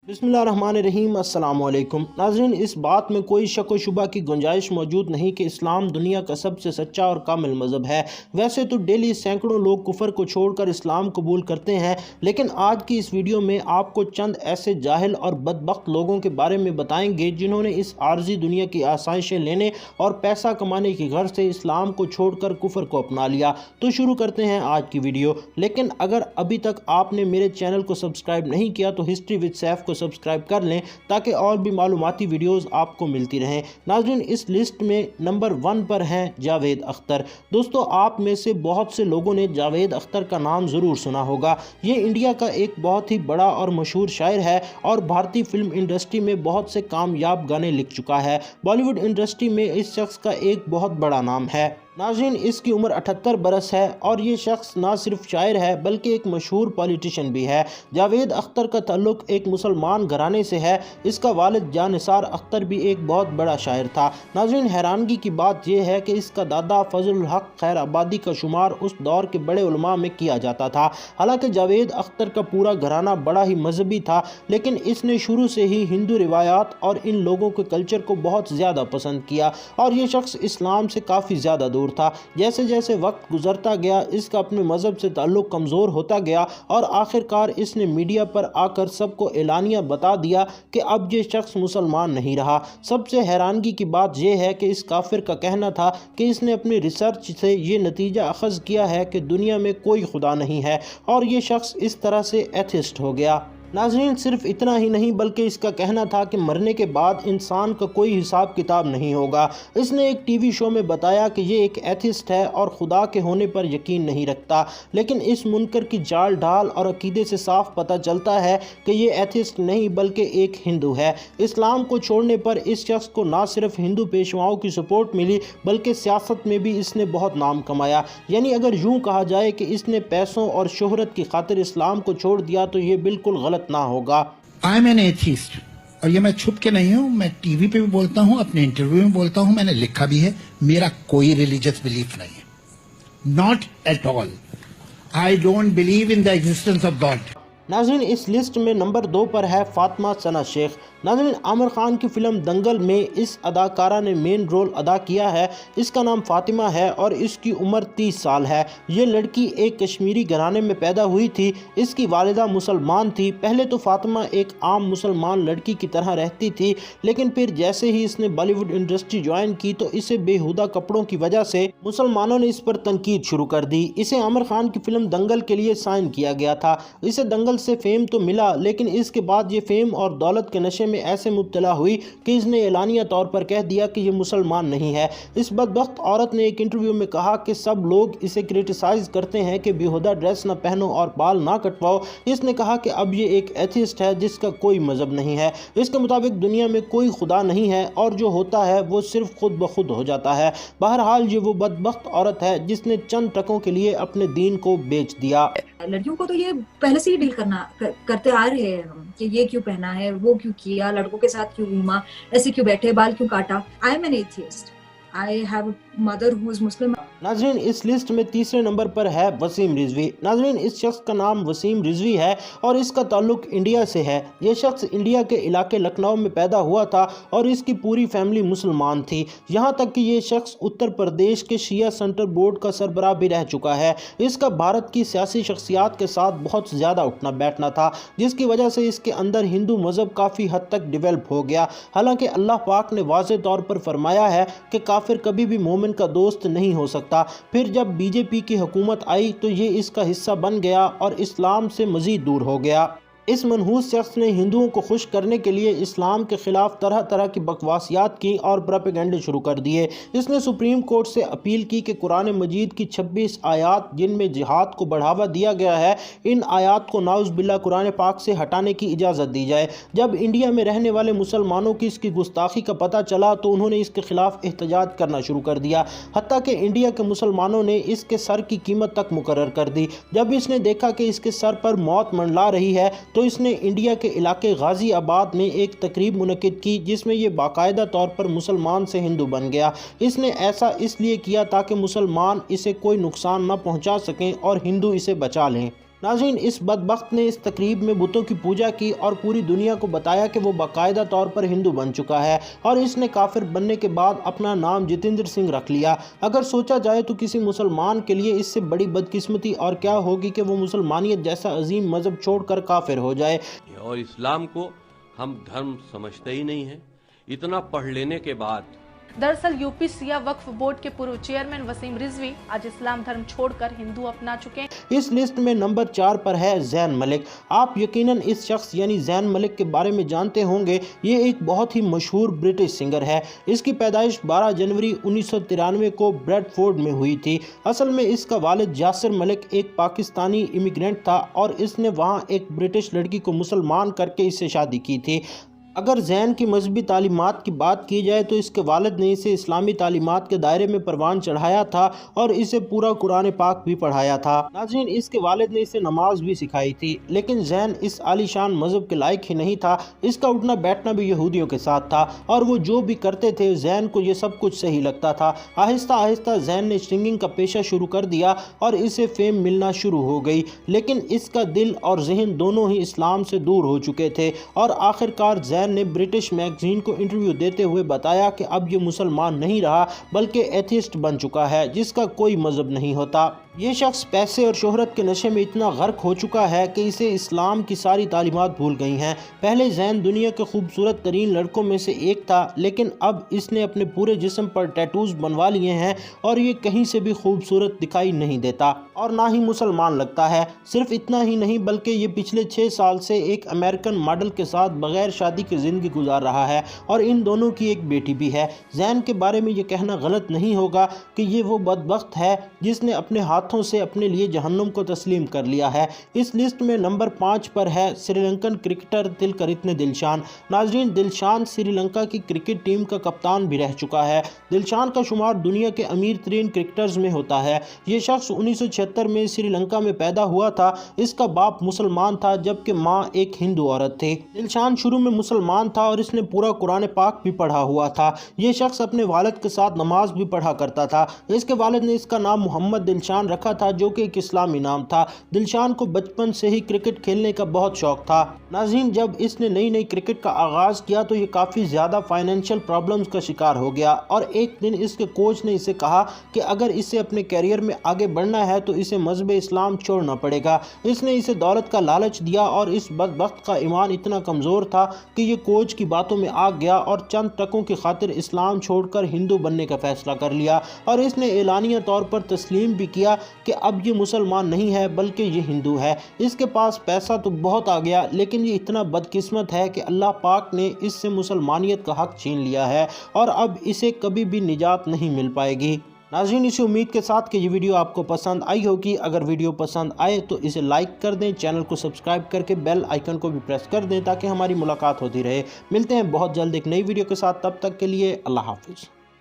बिस्मिल्लाहिर्रहमानिर्रहीम। अस्सलाम वालेकुम नाज़रीन, इस बात में कोई शक व शुबा की गुंजाइश मौजूद नहीं कि इस्लाम दुनिया का सबसे सच्चा और कामिल मज़हब है। वैसे तो डेली सैकड़ों लोग कुफर को छोड़कर इस्लाम कबूल करते हैं, लेकिन आज की इस वीडियो में आपको चंद ऐसे जाहिल और बदबख्त लोगों के बारे में बताएंगे जिन्होंने इस आर्जी दुनिया की आसाइशें लेने और पैसा कमाने की गर्ज से इस्लाम को छोड़कर कुफर को अपना लिया। तो शुरू करते हैं आज की वीडियो। लेकिन अगर अभी तक आपने मेरे चैनल को सब्सक्राइब नहीं किया तो हिस्ट्री विद सैफ को सब्सक्राइब कर लें ताकि और भी मालूमाती वीडियोस आपको मिलती रहें। नाज़रीन, इस लिस्ट में नंबर 1 पर हैं जावेद अख्तर। दोस्तों, आप में से बहुत से लोगों ने जावेद अख्तर का नाम ज़रूर सुना होगा। ये इंडिया का एक बहुत ही बड़ा और मशहूर शायर है और भारतीय फिल्म इंडस्ट्री में बहुत से कामयाब गाने लिख चुका है। बॉलीवुड इंडस्ट्री में इस शख्स का एक बहुत बड़ा नाम है। नाज़रीन, इसकी उम्र 78 बरस है और ये शख्स ना सिर्फ शायर है बल्कि एक मशहूर पॉलिटिशियन भी है। जावेद अख्तर का ताल्लुक एक मुसलमान घराने से है। इसका वालिद जानिसार अख्तर भी एक बहुत बड़ा शायर था। नाज़रीन, हैरानगी की बात यह है कि इसका दादा फजलुल हक खैराबादी का शुमार उस दौर के बड़े उलमा में किया जाता था। हालांकि जावेद अख्तर का पूरा घराना बड़ा ही मजहबी था, लेकिन इसने शुरू से ही हिंदू रिवायात और इन लोगों के कल्चर को बहुत ज़्यादा पसंद किया और ये शख्स इस्लाम से काफ़ी ज़्यादा दूर था। जैसे जैसे वक्त गुजरता गया, इसका अपने मजहब से ताल्लुक कमज़ोर होता गया और आखिरकार इसने मीडिया पर आकर सबको एलानिया बता दिया कि अब ये शख्स मुसलमान नहीं रहा। सबसे हैरानगी की बात यह है कि इस काफिर का कहना था कि इसने अपनी रिसर्च से ये नतीजा अखज़ किया है कि दुनिया में कोई खुदा नहीं है और ये शख्स इस तरह से एथिस्ट हो गया। नाज़रीन, सिर्फ इतना ही नहीं बल्कि इसका कहना था कि मरने के बाद इंसान का कोई हिसाब किताब नहीं होगा। इसने एक टीवी शो में बताया कि ये एक एथिस्ट है और खुदा के होने पर यकीन नहीं रखता, लेकिन इस मुनकर की चाल ढाल और अकीदे से साफ पता चलता है कि ये एथिस्ट नहीं बल्कि एक हिंदू है। इस्लाम को छोड़ने पर इस शख्स को ना सिर्फ हिंदू पेशवाओं की सपोर्ट मिली बल्कि सियासत में भी इसने बहुत नाम कमाया। यानी अगर यूँ कहा जाए कि इसने पैसों और शोहरत की खातिर इस्लाम को छोड़ दिया तो ये बिल्कुल गलत ना होगा। आई एम एन एथिस्ट, और ये मैं छुप के नहीं हूँ, मैं टीवी पे भी बोलता हूँ, अपने इंटरव्यू में बोलता हूँ, मैंने लिखा भी है। मेरा कोई रिलीजियस बिलीफ नहीं है, not at all. I don't believe in the existence of God. नाज़रीन, इस लिस्ट में नंबर 2 पर है फातिमा सना शेख। नाज़रीन, आमिर खान की फिल्म दंगल में इस अदाकारा ने मेन रोल अदा किया है। इसका नाम फातिमा है और इसकी उम्र 30 साल है। ये लड़की एक कश्मीरी घराने में पैदा हुई थी। इसकी वालिदा मुसलमान थी। पहले तो फातिमा एक आम मुसलमान लड़की की तरह रहती थी, लेकिन फिर जैसे ही इसने बॉलीवुड इंडस्ट्री ज्वाइन की तो इसे बेहुदा कपड़ों की वजह से मुसलमानों ने इस पर तनकीद शुरू कर दी। इसे आमिर खान की फिल्म दंगल के लिए साइन किया गया था। इसे दंगल से फेम तो मिला, लेकिन इसके बाद ये फेम और दौलत के नशे में ऐसे मुब्तला हुई कि इसने एलानिया तौर पर कह दिया कि ये मुसलमान नहीं है। इस बदबख्त औरत ने एक इंटरव्यू में कहा कि सब लोग इसे क्रिटिसाइज करते हैं कि बेहुदा ड्रेस ना पहनो और बाल ना कटवाओ। इसने कहा कि अब ये एक एथिस्ट है जिसका कोई मजहब नहीं है। इसके मुताबिक दुनिया में कोई खुदा नहीं है और जो होता है वो सिर्फ खुद ब खुद हो जाता है। बहरहाल ये वो बदबख्त औरत है जिसने चंद टकों के लिए अपने दीन को बेच दिया। लड़कियों को तो ये पहले से ही डील करते आ रहे हैं हम कि ये क्यों पहना है, वो क्यों किया, लड़कों के साथ क्यों घूमा, ऐसे क्यों बैठे, बाल क्यों काटा। I am an atheist, I have a mother who is Muslim. नाज़रीन, इस लिस्ट में तीसरे नंबर पर है वसीम रिजवी। नाज़रीन, इस शख्स का नाम वसीम रिजवी है और इसका ताल्लुक इंडिया से है। यह शख्स इंडिया के इलाके लखनऊ में पैदा हुआ था और इसकी पूरी फैमिली मुसलमान थी। यहाँ तक कि ये शख्स उत्तर प्रदेश के शिया सेंटर बोर्ड का सरबराह भी रह चुका है। इसका भारत की सियासी शख्सियात के साथ बहुत ज़्यादा उठना बैठना था, जिसकी वजह से इसके अंदर हिंदू मज़हब काफ़ी हद तक डेवलप हो गया। हालांकि अल्लाह पाक ने वाज़े तौर पर फरमाया है कि काफिर कभी भी मोमिन का दोस्त नहीं हो सकता। फिर जब बीजेपी की हुकूमत आई तो ये इसका हिस्सा बन गया और इस्लाम से मज़ीद दूर हो गया। इस मनहूस शख्स ने हिंदुओं को खुश करने के लिए इस्लाम के खिलाफ तरह तरह की बकवासियात की और प्रोपेगेंडे शुरू कर दिए। इसने सुप्रीम कोर्ट से अपील की कि कुरान मजीद की 26 आयात जिनमें जिहाद को बढ़ावा दिया गया है, इन आयात को नाउज़ बिल्लाह कुरान पाक से हटाने की इजाज़त दी जाए। जब इंडिया में रहने वाले मुसलमानों की इसकी गुस्ताखी का पता चला तो उन्होंने इसके खिलाफ एहतजाज करना शुरू कर दिया। हत्ता कि इंडिया के मुसलमानों ने इसके सर की कीमत तक मुकर्रर कर दी। जब इसने देखा कि इसके सर पर मौत मंडला रही है तो इसने इंडिया के इलाके गाजी आबाद में एक तकरीब मुनक्किद की जिसमें यह बाकायदा तौर पर मुसलमान से हिंदू बन गया। इसने ऐसा इसलिए किया ताकि मुसलमान इसे कोई नुकसान न पहुंचा सकें और हिंदू इसे बचा लें। नाज़रीन, इस बदबख्त ने इस तकरीब में बुतों की पूजा की और पूरी दुनिया को बताया कि वो बाकायदा तौर पर हिंदू बन चुका है और इसने काफिर बनने के बाद अपना नाम जितेंद्र सिंह रख लिया। अगर सोचा जाए तो किसी मुसलमान के लिए इससे बड़ी बदकिस्मती और क्या होगी कि वो मुसलमानियत जैसा अजीम मजहब छोड़कर काफिर हो जाए। और इस्लाम को हम धर्म समझते ही नहीं हैं। इतना पढ़ लेने के बाद दरअसल यूपी सिया वक्फ बोर्ड के पूर्व चेयरमैन वसीम रिजवी आज इस्लाम धर्म छोड़कर हिंदू अपना चुके हैं। इस लिस्ट में नंबर 4 पर है ज़ैन मलिक। आप यकीनन इस शख्स यानी ज़ैन मलिक के बारे में जानते होंगे। ये एक बहुत ही मशहूर ब्रिटिश सिंगर है। इसकी पैदाइश 12 जनवरी 1993 को ब्रेडफोर्ड में हुई थी। असल में इसका वालिद यासिर मलिक एक पाकिस्तानी इमिग्रेंट था और इसने वहाँ एक ब्रिटिश लड़की को मुसलमान करके इससे शादी की थी। अगर ज़ैन की मजहबी तालीमात की बात की जाए तो इसके वालिद ने इसे इस्लामी तालीमात के दायरे में परवान चढ़ाया था और इसे पूरा कुरान पाक भी पढ़ाया था। नाज़रीन, इसके वालिद ने इसे नमाज भी सिखाई थी। लेकिन ज़ैन इस आलीशान मजहब के लायक ही नहीं था। इसका उठना बैठना भी यहूदियों के साथ था और वो जो भी करते थे ज़ैन को ये सब कुछ सही लगता था। आहिस्ता आहिस्ता ज़ैन ने सिंगिंग का पेशा शुरू कर दिया और इसे फेम मिलना शुरू हो गई। लेकिन इसका दिल और जहन दोनों ही इस्लाम से दूर हो चुके थे और आखिरकार ज़ैन ने ब्रिटिश मैगजीन को इंटरव्यू देते हुए बताया कि अब ये मुसलमान नहीं रहा बल्कि एथिस्ट बन चुका है जिसका कोई मजहब नहीं होता। ये शख्स पैसे और शोहरत के नशे में इतना गर्क हो चुका है कि इसे इस्लाम की सारी तालीमात भूल गई हैं। पहले ज़ैन दुनिया के खूबसूरत तरीन लड़कों में से एक था, लेकिन अब इसने अपने पूरे जिस्म पर टैटूज बनवा लिए हैं और ये कहीं से भी खूबसूरत दिखाई नहीं देता और ना ही मुसलमान लगता है। सिर्फ इतना ही नहीं बल्कि ये पिछले 6 साल से एक अमेरिकन मॉडल के साथ बगैर शादी की ज़िंदगी गुजार रहा है और इन दोनों की एक बेटी भी है। ज़ैन के बारे में ये कहना गलत नहीं होगा कि ये वो बदबख्त है जिसने अपने हाथों से अपने लिए जहन्नुम को तस्लीम कर लिया है। इस लिस्ट में नंबर 5 पर है श्रीलंकन क्रिकेटर तिलकरितने दिलशान। नाज़रीन, दिलशान श्रीलंका की क्रिकेट टीम का कप्तान भी रह चुका है। दिलशान का शुमार दुनिया के अमीर तरीन क्रिकेटर्स में होता है। ये शख्स 1976 में श्रीलंका में पैदा हुआ था। इसका बाप मुसलमान था जबकि माँ एक हिंदू औरत थी। दिलशान शुरू में मुसलमान था और इसने पूरा कुरान पाक भी पढ़ा हुआ था। ये शख्स अपने वालिद के साथ नमाज भी पढ़ा करता था। इसके वालिद ने इसका नाम मोहम्मद दिलशान रखा था जो कि एक इस्लामी नाम था। दिलशान को बचपन से ही क्रिकेट खेलने का बहुत शौक था। नाज़रीन, जब इसने नई नई क्रिकेट का आगाज़ किया तो ये काफ़ी ज़्यादा फाइनेंशियल प्रॉब्लम्स का शिकार हो गया और एक दिन इसके कोच ने इसे कहा कि अगर इसे अपने कैरियर में आगे बढ़ना है तो इसे मजहब इस्लाम छोड़ना पड़ेगा। इसने इसे दौलत का लालच दिया और इस बदबख्त का ईमान इतना कमज़ोर था कि ये कोच की बातों में आ गया और चंद टकों की खातिर इस्लाम छोड़कर हिंदू बनने का फैसला कर लिया और इसने एलानिया तौर पर तस्लीम भी किया कि अब ये मुसलमान नहीं है बल्कि ये हिंदू है। इसके पास पैसा तो बहुत आ गया लेकिन ये इतना बदकिस्मत है कि अल्लाह पाक ने इससे मुसलमानियत का हक छीन लिया है और अब इसे कभी भी निजात नहीं मिल पाएगी। नाज़रीन, इसी उम्मीद के साथ कि ये वीडियो आपको पसंद आई होगी। अगर वीडियो पसंद आए तो इसे लाइक कर दें, चैनल को सब्सक्राइब करके बेल आइकन को भी प्रेस कर दें ताकि हमारी मुलाकात होती रहे। मिलते हैं बहुत जल्द एक नई वीडियो के साथ, तब तक के लिए अल्लाह हाफिज़।